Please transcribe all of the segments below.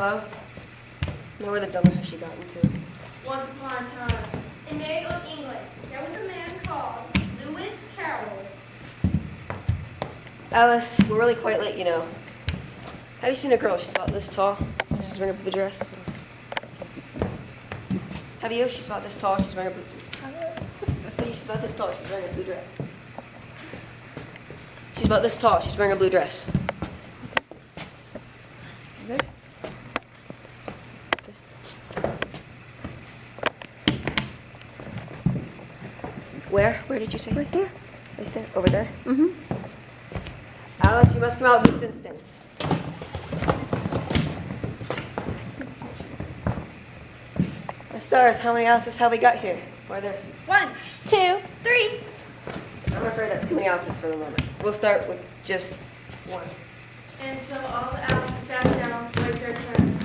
Hello? Know where the dumber has she gotten to? Once upon a time, in merry old England, there was a man called Lewis Carroll. Alice, we're really quite late, you know. Have you seen a girl? She's about this tall. She's wearing a blue dress. Have you? She's about this tall. She's wearing a blue. She's about this tall. She's wearing a blue dress. She's about this tall. She's wearing a blue dress. There. Where? Where did you say? Right there. Right there. Over there. Mm-hmm. Alice, you must come out this instant. Stars, how many ounces have we got here? Are there? 1, 2, 3. I'm afraid that's too many ounces for the moment. We'll start with just one. And so all the Alices sat down to wait their turn.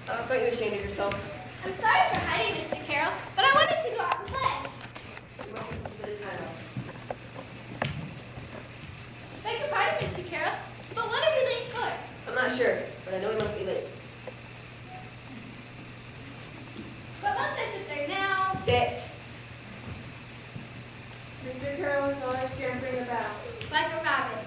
Alice, aren't you ashamed of yourself? I'm sorry for hiding, Mr. Carroll, but I wanted to go out and play. You must have a good time, Alice. Beg your pardon, Mr. Carroll, but what are we late for? I'm not sure, but I know we must be late. But must I sit there now? Sit. Mr. Carroll was always scampering about. Like a rabbit.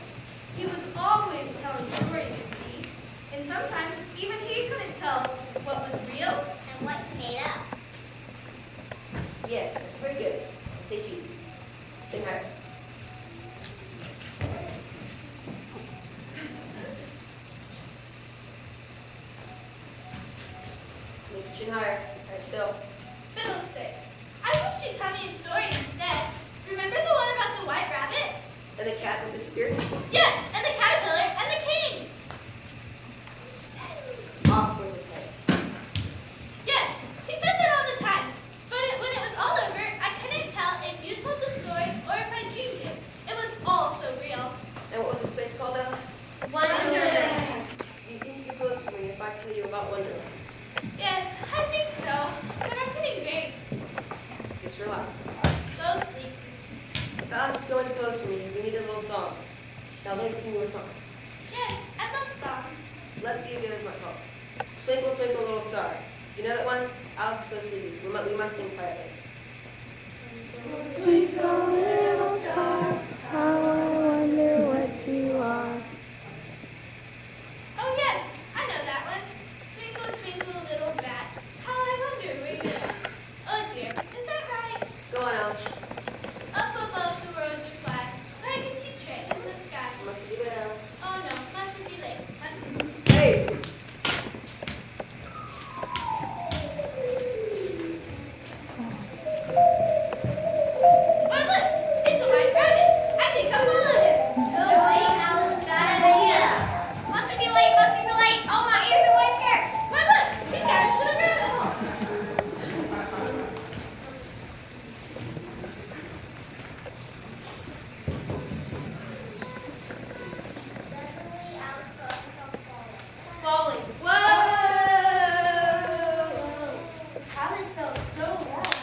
He was always telling stories, you see. And sometimes even he couldn't tell what was real and what he made up. Yes, that's very good. Say cheese. Chin higher. Make your chin higher. Alright, still. Fiddlesticks. I wish you'd tell me a story instead. Remember the one about the white rabbit? And the cat that disappeared? Yes, and the caterpillar and the king. Off with his head. Yes, he said that all the time. But when it was all over, I couldn't tell if you told the story or if I dreamed it. It was all so real. And what was this place called, Alice? Wonderland. You think you're close to me if I tell you about Wonderland? Yes, I think so. But I'm getting very Just relax. so sleepy. If Alice is going close to me, we need a little song. Shall they sing you a song? Yes, I love songs. Let's see if it is my call. Twinkle, twinkle, little star. You know that one? Alice is so sleepy. We must sing quietly. Twinkle, little star, how I wonder what you are. Oh yes, I know that one. Twinkle, twinkle, little bat. How I wonder where you are. Oh dear, is that right? Go on, Alice. Up above the world you fly, like a tea tray in the sky. Must be good, Alice. Oh no, mustn't be late. Mustn't. Hey! Oh look, it's a white rabbit. I think I'll follow him. No way, Alice, bad idea. Mustn't be late, mustn't be late. Oh, my ears are way scarce. Why look, he's got into the rabbit hole. Suddenly, Alice felt herself Falling. Whoa! Alice felt so long.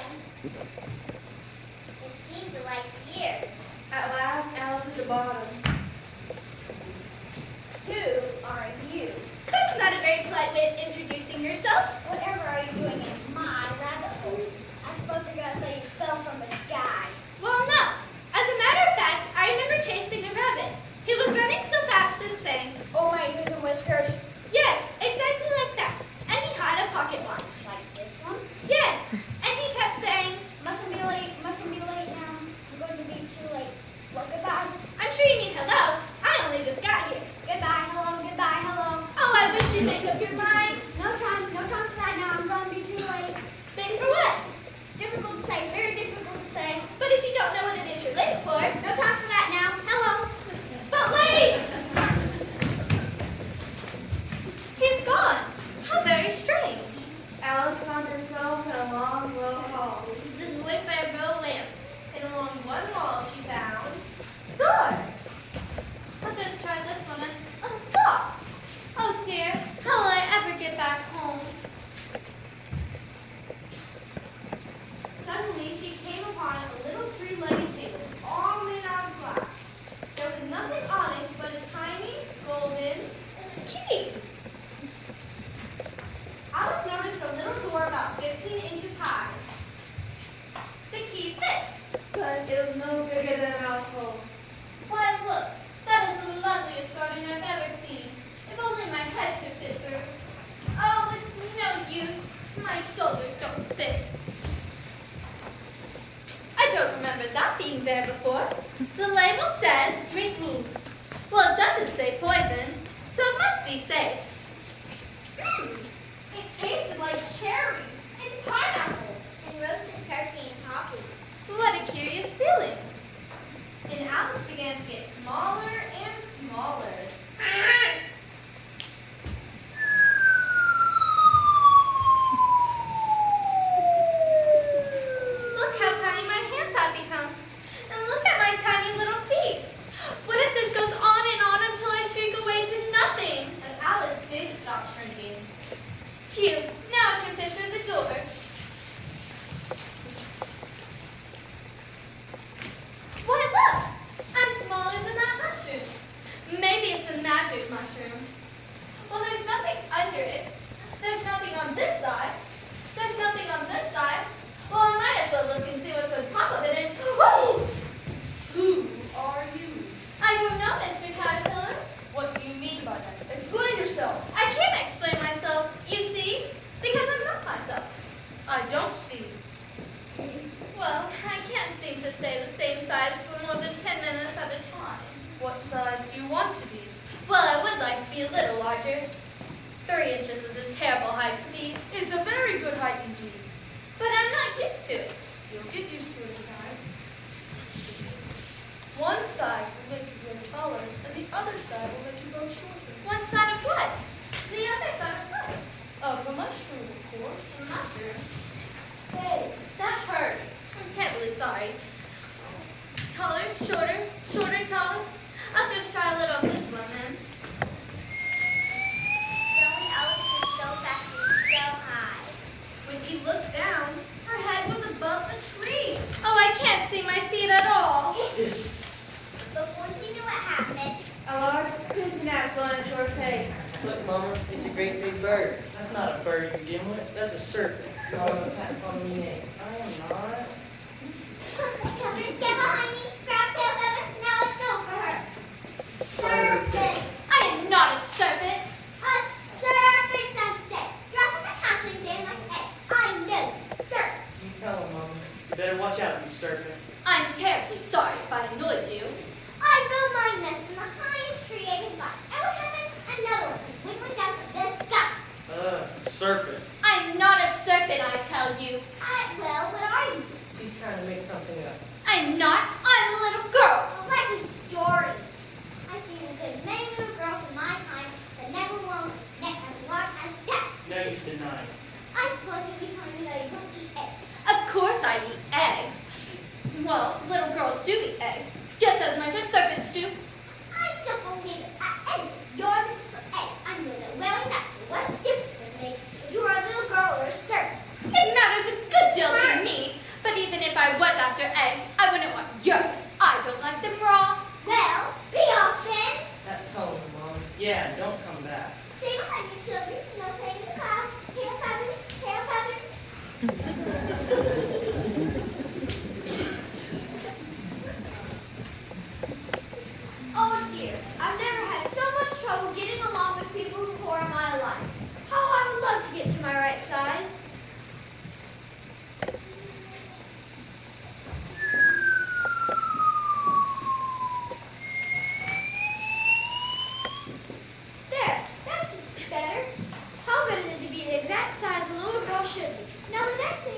It seemed like years. At last, Alice hit the bottom. Who are you? That's not a very polite way of introducing yourself. Whatever are you doing in my rabbit hole? I suppose you're gonna say you fell from the sky. Well, no. As a matter of fact, I remember chasing a rabbit. He was running so fast and saying, Oh, my ears and whiskers. yes, exactly like that. And he had a pocket watch. Like this one? Yes. And he kept saying, Mustn't be late now. I'm going to be too late. Well, goodbye. I'm sure you mean hello. I only just got here. Goodbye, hello. Oh, I wish you'd make up your mind. No time for that now. I'm going to be too late. Late for what? Difficult to say, very difficult to say. But if you don't know what it is you're late for. No time for that now. Hello. But wait! He's gone. How very strange. Alice found herself in a long, low hall. This is lit by a row of lamps. And along one wall she found doors. I'll just try this one and thought. Oh dear, how will I ever get back home? Suddenly she came upon a little three-legged table, all made out of key. Alice noticed a little door about 15 inches high. The key fits. But it was no bigger than a mouse hole. Why, look, that is the loveliest garden I've ever seen. If only my head could fit through. Oh, it's no use. My shoulders don't fit. I don't remember that being there before. The label says, drink me. Well, it doesn't say poison, so it must be safe. It tasted like cherries and pineapple. And roasted turkey and coffee. What a curious feeling. And Alice began to get smaller and smaller. Look how tiny my hands have become. And look at my tiny little feet. What if this goes on and on until I shrink away to nothing? And Alice did stop shrinking. Phew, now I can fit through the door. Why, look! I'm smaller than that mushroom. Maybe it's a magic mushroom. Well, there's nothing under it. There's nothing on this side. There's nothing on this side. Well, I might as well look and see what's on top of it and... Whoa! Who are you? I don't know, Mr. Caterpillar. What do you mean by that? Explain yourself. I can't explain myself, you see, because I'm not myself. I don't see. Well, I can't seem to stay the same size for more than 10 minutes at a time. What size do you want to be? Well, I would like to be a little larger. 3 inches is a terrible height to be, It's a very good height indeed. but I'm not used to it. You'll get used to it in time. One side will make you grow taller, and the other side will make you grow shorter. One side of what? The other side of what? Of a mushroom, of course. A mushroom. Hey, that hurts. I'm terribly sorry. Taller, shorter, shorter, taller. I'll just try a little of this one then. Suddenly Alice grew so fast and so high. When she looked down, her head was above a tree. Oh, I can't see my feet at all. Before she knew what happened, A large pigeon hat flew into her face. Look, Mama, it's a great big bird. That's not a bird, you dimwit. That's a serpent. Mama, that's calling me names. I am not. get behind me, grab tail feather, now let's go for her. Serpent! I am not a serpent. A serpent, I said. You're from the hatchling day like eggs. I know. Serpent. You tell him, Mama. You better watch out, you serpent. I'm terribly sorry if I annoyed you. I built my nest in the highest tree I could find. I would have another one wiggling down from the sky. Serpent. I'm not a serpent, I tell you. Well, what are you? She's trying to make something up. I'm not. I'm a little girl. A likely story. I've seen a good many little girls in my time that never won neck as long as that. No use denying. I suppose you'll be telling me that you don't eat eggs. Of course I eat eggs. Well, little girls do eat eggs, just as much as serpents do. I don't believe it. You're looking for eggs. I'm doing it well enough. What difference does it make if you are a little girl or a serpent? It matters a good deal to me. But even if I was after eggs, I wouldn't want yours. I don't like them raw. Well, be off then. That's telling him, Mama. Yeah, don't come back. Say goodbye, you children. No playing the clouds. Tail feathers. Tail feathers. Oh dear, I've never had so much trouble getting along with people before in my life. How I would love to get to my right size. There, that's better. How good is it to be the exact size a little girl should be? Now the next thing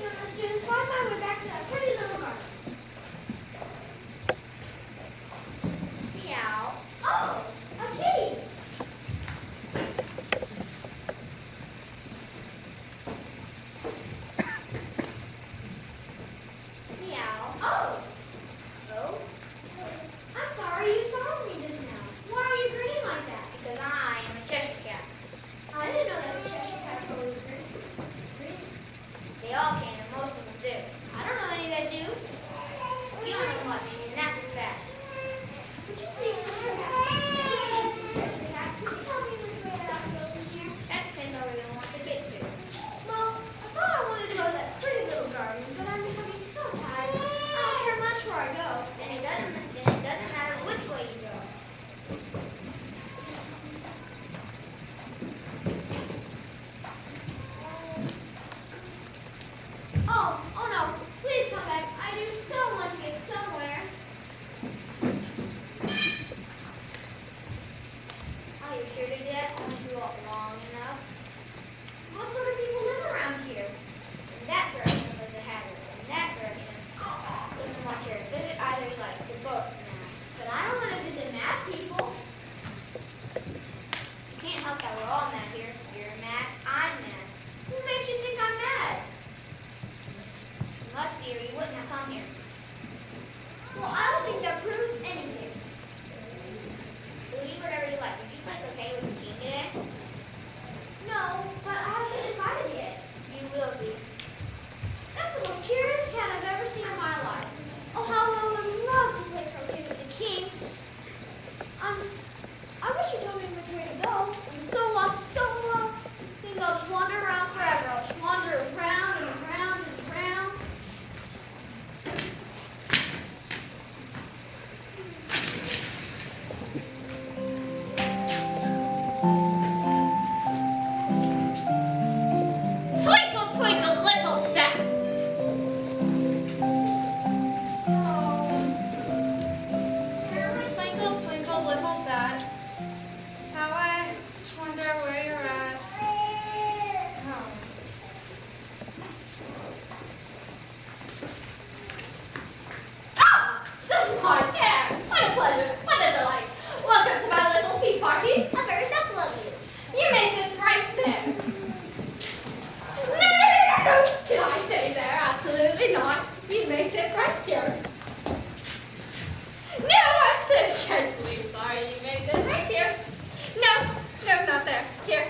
Here.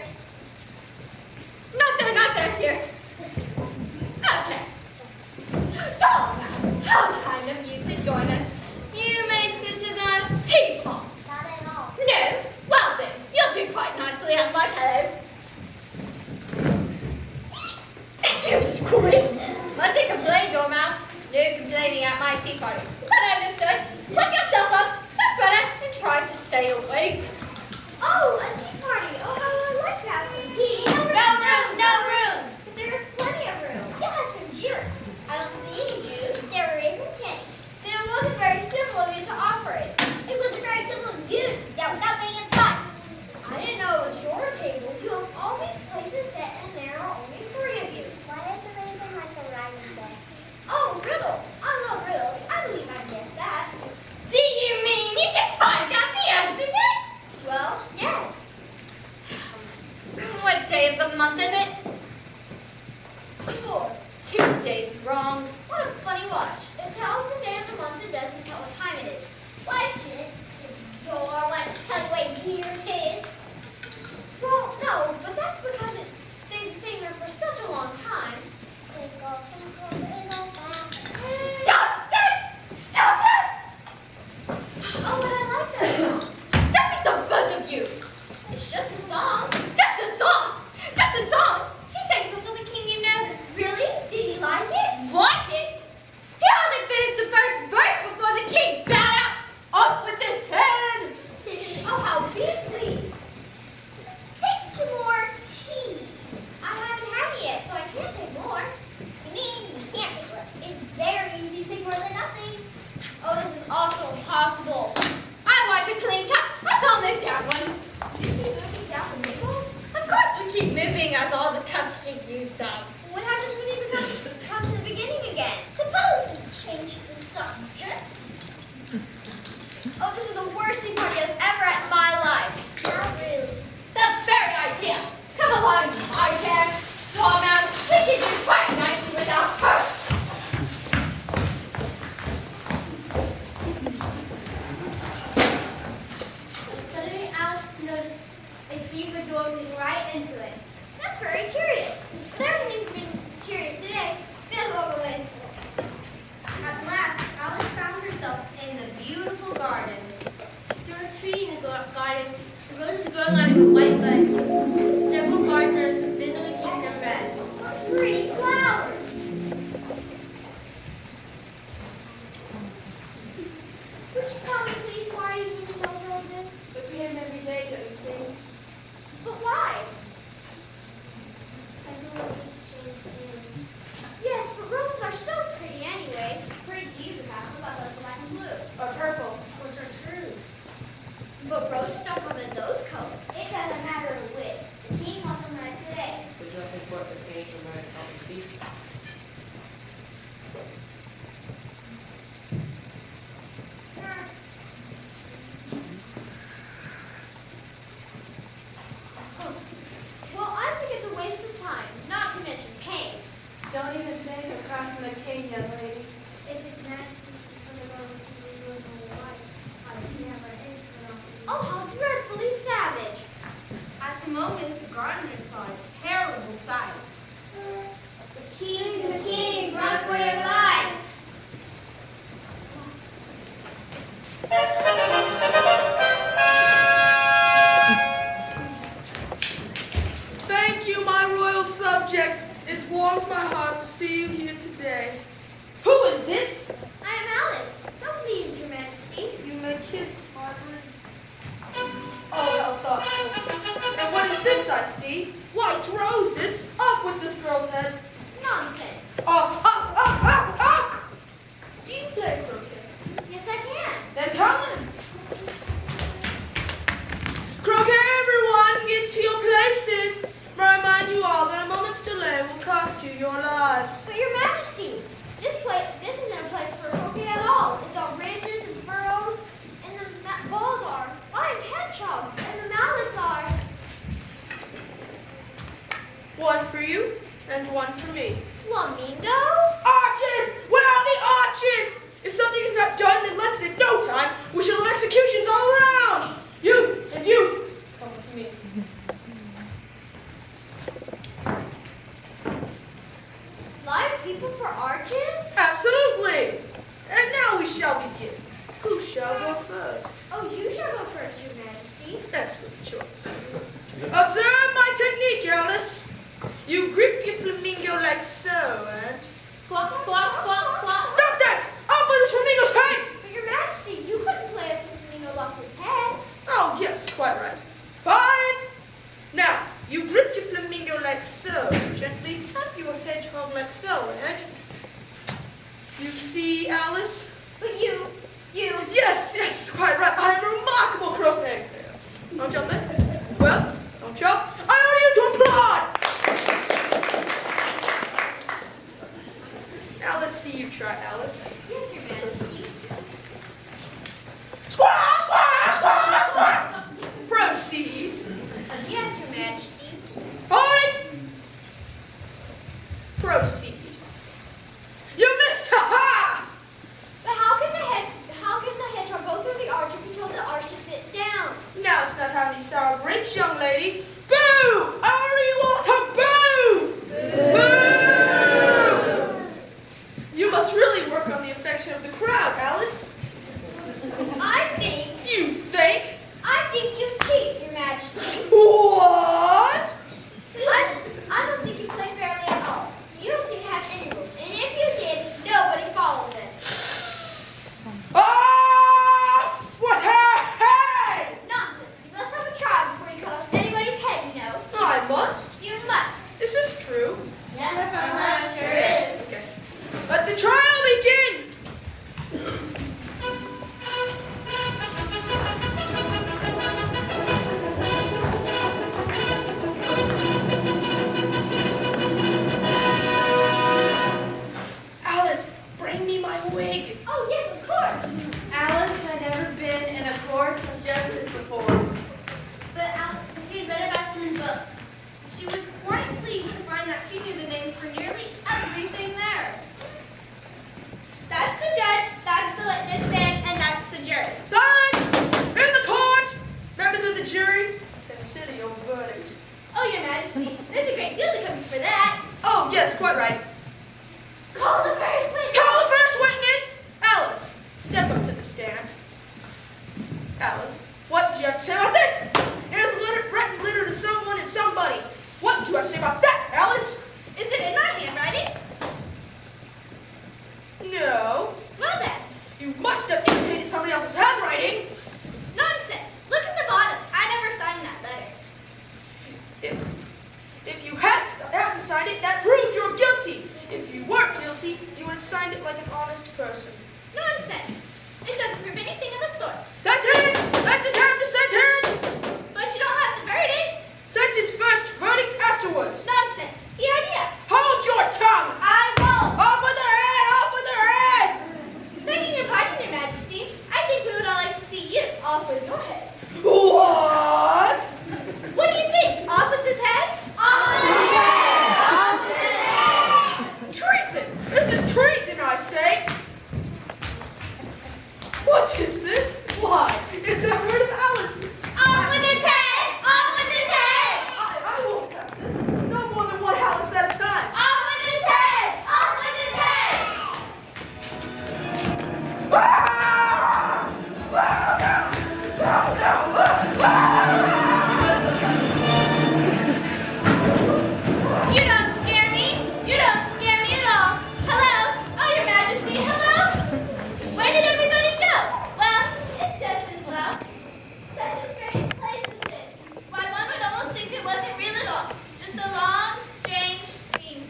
Not there, not there, here. Okay. Donna, how kind of you to join us. You may sit to the teapot. Not at all. No? Well then, you'll do quite nicely as my pillow. Did you scream? Must have complained, Dormouse. No complaining at my tea party. But understood. Put yourself up, that's better, and try to stay awake. Oh, a tea party. Oh, how I would like to have some tea. No room, no room. But there is plenty of room. Get us some juice. I don't see any juice. There isn't any. Then it wasn't very civil of you to offer it. It wasn't very civil of you to sit down without being invited. I didn't know it was your table. You have all these places set, and there are only 3 of you. Why is there anything like a writing desk? Oh, riddles. I love riddles. I believe I guessed that. Do you mean you can find out the answer to it? Well, yes. What day of the month is it? 4. 2 days wrong. What a funny watch. It tells the day of the month, it doesn't tell what time it is. Why shouldn't your watch tell you what year it is? Well, no, but that's because it stays the same there for such a long time. Twinkle, twinkle, little back. Stop that! Stop that! Oh, but I like that song. Stop it, the both of you! It's just a song. Just a song! Just a song! He sang before the king, you know. Really? Did he like it? Like it? He only finished the first verse before the king bowed out. Up with his head! Oh, how beastly. Take some more tea. I haven't had it yet, so I can't take more. You mean you can't take less? It's very easy to take more than nothing. Oh, this is also impossible. I want a clean cup. Let's all move down one. You keep moving down the middle? Of course we keep moving as all the cups get used up. What happens when you come to the beginning again? Suppose you change the subject. Oh, this is the worst tea party I've ever had in my life. Not really. The very idea. Come along, my chair. Dormouse, we can do quite nicely without her. Suddenly Alice noticed a fever door moving right into it. That's very curious. But everything's been curious today. May as well go in. At last, Alice found herself in the beautiful garden. There was a tree in the garden, the roses growing on it with white buds. Several gardeners were busily picking them red. What pretty flowers. Would you tell me, please, why are you using those roses? We pay him every day, don't you think? But why? Yes, but roses are so pretty anyway. Pretty to you, perhaps, about those black and blue. Or purple, which are trues. But roses don't come in those colors. It doesn't matter which. The king wants them red today. There's nothing for it but paint from red and see. Well, I think it's a waste of time, not to mention paint. Don't even think of crossing the king, young lady. If His Majesty should come along and see these roses on the white, I would never instant off. Oh, how dreadfully savage. At the moment, the gardeners saw a terrible sight. The king, run for your life. Thank you, my royal subjects. It warms my heart to see you here today. Who is this? I am Alice. So pleased, Your Majesty. You may kiss, Margaret. Oh, how thoughtful. And what is this I see? White roses? Off with this girl's head. Nonsense. Off, off, off, off, off! Do you play croquet? Yes, I can. Then come in. Croquet, everyone, get to your places. May I remind you all that a moment's delay will cost you your lives. But Your Majesty, this isn't a place for croquet at all. It's all ridges and furrows, and the balls are. I am hedgehogs, and the mallets are. One for you and one for me. Flamingos? Arches! Where are the arches? If something is not done in less than no time, we shall have executions all around. You and you, come with me. You grip your flamingo like so, and... Squawk, squawk, squawk, squawk. Stop that! Off with this flamingo's head! But Your Majesty, you couldn't play if the flamingo lost its head. Oh, yes, quite right. Fine! Now, you grip your flamingo like so. Gently tap your hedgehog like so, and... You see, Alice? But you... Yes, quite right. I'm a remarkable croquet player. Don't you think? Well, don't you? I order you to applaud! Now let's see you try, Alice. Yes, Your Majesty. Squawk, squawk, squawk, squawk! Proceed. Yes, Your Majesty. Hold! Proceed. You missed! Ha-ha! But how can the hedgehog go through the arch if he told the arch to sit down? Now it's not how many sour grapes, young lady. Boo! I order you all to boo! Boo! You must really work on the affection of the crowd, Alice. I think you cheat, Your Majesty. What? I don't think you play fairly at all. You don't seem to have any rules, and if you did, nobody follows it. Off with her head! Nonsense. You must have a trial before you cut off anybody's head, you know. I must. You must. Is this true? Yes, sure is. Okay. Let the trial begin! Alice, bring me my wig. Oh, yes, of course. Alice had never been in a court of justice before. But Alice, she's better back than in books. She was quite pleased to find that she knew the names for nearly everything there. That's the judge, that's the witness stand, and that's the jury. Silence! In the court! Members of the jury, consider your verdict. Oh, Your Majesty, there's a great deal to come for that. Oh, yes, quite right. Call the first witness. Call the first witness! Alice, step up to the stand. Alice, what do you have to say about this? It is written letter to someone and somebody. What do you have to say about that, Alice? Is it in my handwriting? No. Well then, You must have imitated somebody else's handwriting. nonsense. Look at the bottom. I never signed that letter. If you hadn't signed it, that proved you're guilty. If you weren't guilty, you would have signed it like an honest person. Nonsense. It doesn't prove anything of the sort. Sentence! Let's just have the sentence! But you don't have the verdict. Sentence first, verdict afterwards. Nonsense. The idea. Hold your tongue! I won't. Off with their head! Off with their head! Begging your pardon, Your Majesty, I think we would all like to see you off with your head. What? What do you think? Off with his head? Off with his head! Off with his head! Treason! This is treason, I say! What is this? Why, it's a word of Alice's. Off with his head! Off with his head! I won't have this. No more than one Alice at a time. Off with his head! Off with his head! You don't scare me. You don't scare me at all. Hello? Oh, Your Majesty, hello? Where did everybody go? Well, it's just as well. Such a strange place is this. Why, one would almost think it wasn't real at all. Just a long, strange dream.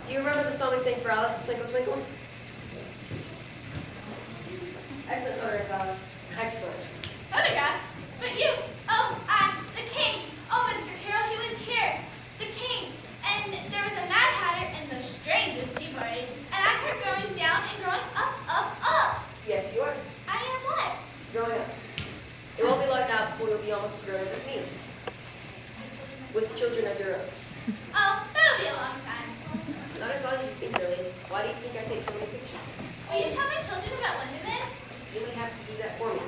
Do you remember the song we sang for Alice, Twinkle Twinkle? Excellent photograph, Alice. Excellent. Photograph? But you, the king. Oh, Mr. Carroll, he was here. The king. And there was a Mad Hatter and the strangest tea party. And I kept going down and growing up, up, up. Yes, you are. I am what? Growing up. It won't be long now before you'll be almost as grown up as me. With children of your own. Oh, that'll be a long time. Not as long as you think, really. Why do you think I take so many pictures? Will you tell my children about Wonderland? You would have to do that for me.